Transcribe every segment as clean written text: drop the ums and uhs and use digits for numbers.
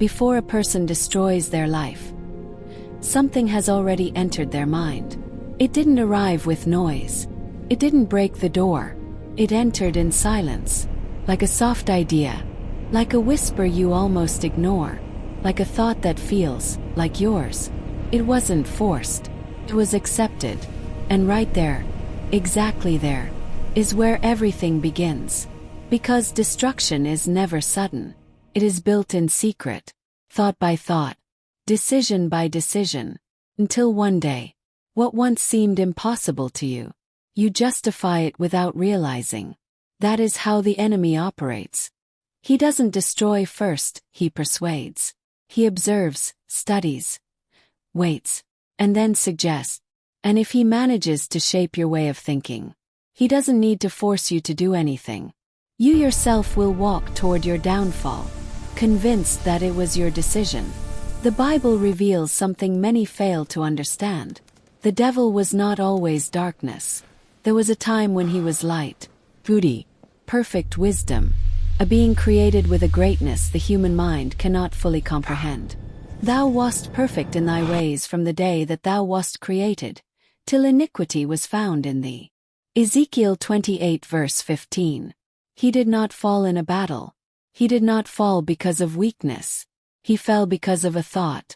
Before a person destroys their life, something has already entered their mind. It didn't arrive with noise. It didn't break the door. It entered in silence, like a soft idea, like a whisper you almost ignore, like a thought that feels like yours. It wasn't forced. It was accepted. And right there, exactly there, is where everything begins. Because destruction is never sudden. It is built in secret, thought by thought, decision by decision, until one day, what once seemed impossible to you, you justify it without realizing. That is how the enemy operates. He doesn't destroy first, he persuades. He observes, studies, waits, and then suggests. And if he manages to shape your way of thinking, he doesn't need to force you to do anything. You yourself will walk toward your downfall, convinced that it was your decision. The Bible reveals something many fail to understand. The devil was not always darkness. There was a time when he was light, beauty, perfect wisdom, a being created with a greatness the human mind cannot fully comprehend. Thou wast perfect in thy ways from the day that thou wast created, till iniquity was found in thee. Ezekiel 28 verse 15. He did not fall in a battle. He did not fall because of weakness. He fell because of a thought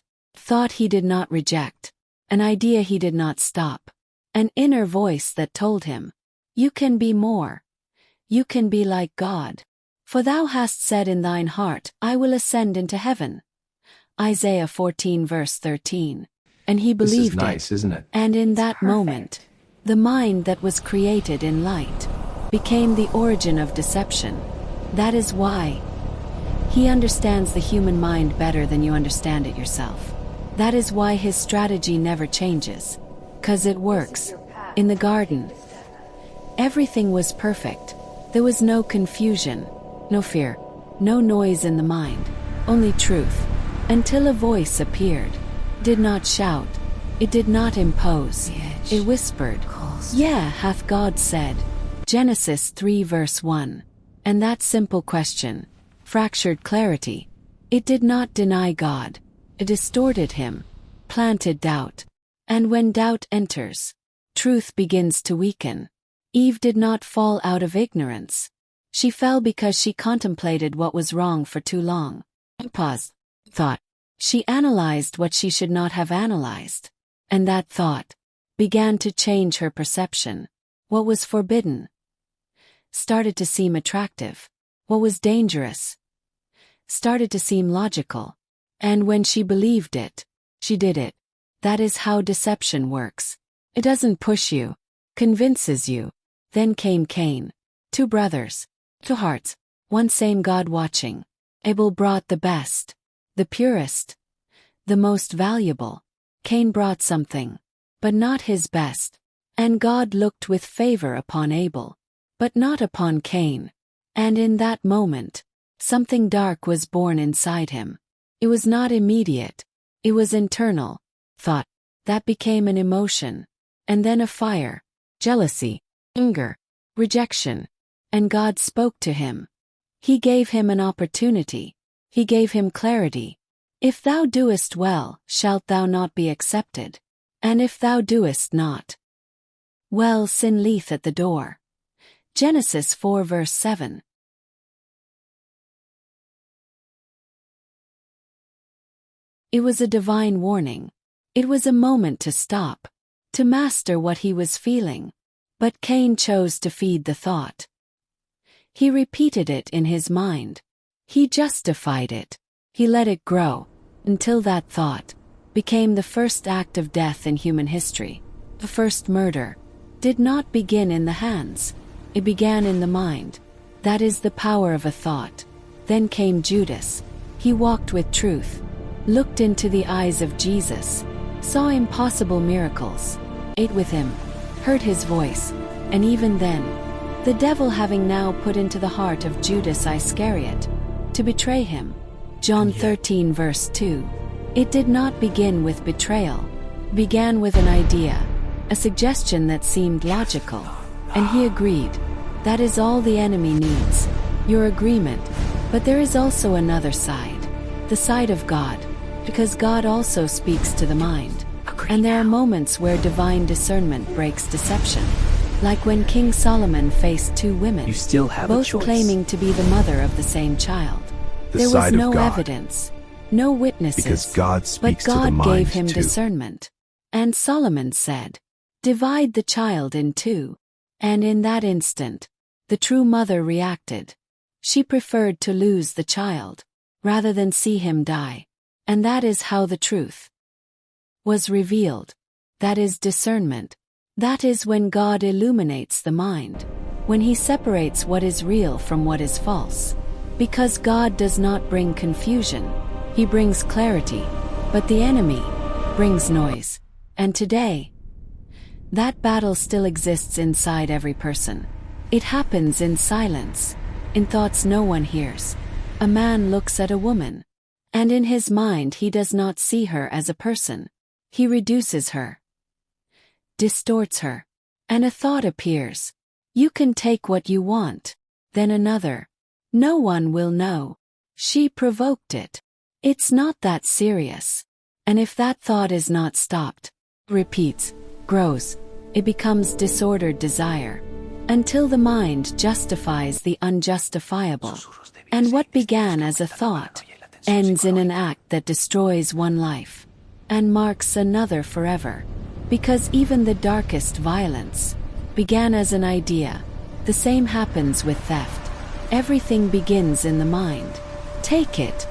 he did not reject, an idea he did not stop, an inner voice that told him, you can be more. You can be like God. For thou hast said in thine heart, I will ascend into heaven. Isaiah 14 verse 13. And he believed This is nice, isn't it? And in that moment, the mind that was created in light became the origin of deception. That is why he understands the human mind better than you understand it yourself. That is why his strategy never changes. 'Cause it works. In the garden, everything was perfect. There was no confusion, no fear, no noise in the mind, only truth. Until a voice appeared. Did not shout. It did not impose. It whispered, yeah, hath God said. Genesis 3 verse 1. And that simple question fractured clarity. It did not deny God. It distorted him, planted doubt. And when doubt enters, truth begins to weaken. Eve did not fall out of ignorance. She fell because she contemplated what was wrong for too long. Paused. Thought. She analyzed what she should not have analyzed. And that thought began to change her perception. What was forbidden started to seem attractive. What was dangerous started to seem logical. And when she believed it, she did it. That is how deception works. It doesn't push you, convinces you. Then came Cain. Two brothers, two hearts, one same God watching. Abel brought the best, the purest, the most valuable. Cain brought something, but not his best. And God looked with favor upon Abel, but not upon Cain. And in that moment, something dark was born inside him. It was not immediate. It was internal. Thought. That became an emotion. And then a fire. Jealousy. Anger. Rejection. And God spoke to him. He gave him an opportunity. He gave him clarity. If thou doest well, shalt thou not be accepted. And if thou doest not well, sin lieth at the door. Genesis 4 verse 7. It was a divine warning. It was a moment to stop, to master what he was feeling. But Cain chose to feed the thought. He repeated it in his mind. He justified it. He let it grow, until that thought became the first act of death in human history. The first murder did not begin in the hands. It began in the mind. That is the power of a thought. Then came Judas. He walked with truth, looked into the eyes of Jesus, saw impossible miracles, ate with him, heard his voice, and even then, the devil having now put into the heart of Judas Iscariot to betray him. John 13 verse 2. It did not begin with betrayal. Began with an idea, a suggestion that seemed logical, and he agreed. That is all the enemy needs, your agreement. But there is also another side. the side of God, because God also speaks to the mind. And there are moments where divine discernment breaks deception. Like when King Solomon faced two women, You still have a both choice. claiming to be the mother of the same child. The There was side of no God. evidence, no witnesses, Because God speaks but to the God mind gave him too. discernment. And Solomon said, "Divide the child in two." And in that instant, the true mother reacted. She preferred to lose the child, rather than see him die. And that is how the truth was revealed. That is discernment. That is when God illuminates the mind, when he separates what is real from what is false. Because God does not bring confusion, he brings clarity, but the enemy brings noise. And today, that battle still exists inside every person. It happens in silence, in thoughts no one hears. A man looks at a woman, and in his mind he does not see her as a person. He reduces her, distorts her, and a thought appears. You can take what you want. Then another. No one will know. She provoked it. It's not that serious. And if that thought is not stopped, repeats, grows, it becomes disordered desire, until the mind justifies the unjustifiable. And what began as a thought ends in an act that destroys one life and marks another forever. Because even the darkest violence began as an idea. The same happens with theft. Everything begins in the mind. Take it.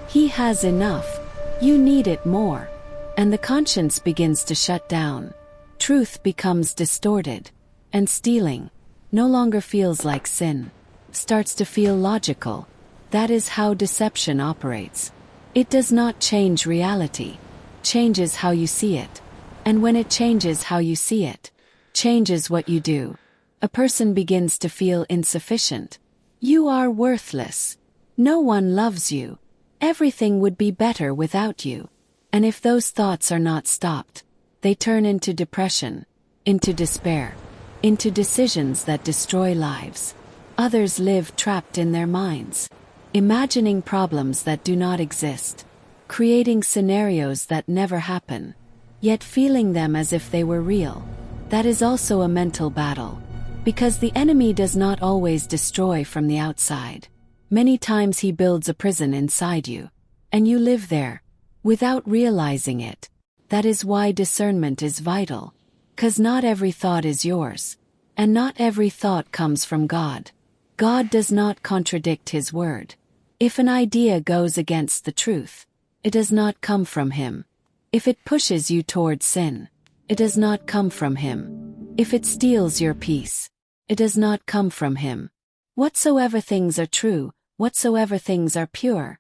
He has enough. You need it more. And the conscience begins to shut down. Truth becomes distorted. And stealing no longer feels like sin. Starts to feel logical. That is how deception operates. It does not change reality. Changes how you see it. And when it changes how you see it, changes what you do. A person begins to feel insufficient. You are worthless. No one loves you. Everything would be better without you. And if those thoughts are not stopped, they turn into depression, into despair, into decisions that destroy lives. Others live trapped in their minds, imagining problems that do not exist, creating scenarios that never happen, yet feeling them as if they were real. That is also a mental battle, because the enemy does not always destroy from the outside. Many times he builds a prison inside you, and you live there, without realizing it. That is why discernment is vital, 'cause not every thought is yours, and not every thought comes from God. God does not contradict his word. If an idea goes against the truth, it does not come from him. If it pushes you toward sin, it does not come from him. If it steals your peace, it does not come from him. Whatsoever things are true, whatsoever things are pure,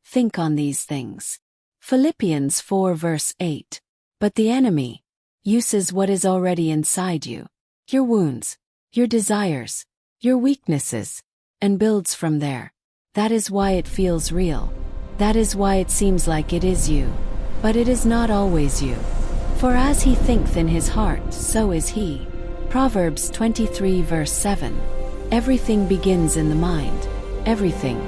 think on these things. Philippians 4 verse 8. But the enemy uses what is already inside you, your wounds, your desires, your weaknesses, and builds from there. That is why it feels real. That is why it seems like it is you. But it is not always you. For as he thinketh in his heart, so is he. Proverbs 23 verse 7. Everything begins in the mind. Everything.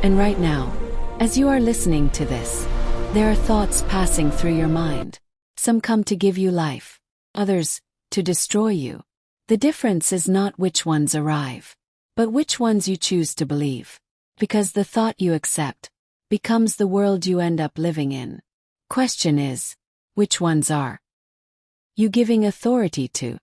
And right now, as you are listening to this, there are thoughts passing through your mind. Some come to give you life. Others, to destroy you. The difference is not which ones arrive, but which ones you choose to believe. Because the thought you accept becomes the world you end up living in. Question is, which ones are you giving authority to?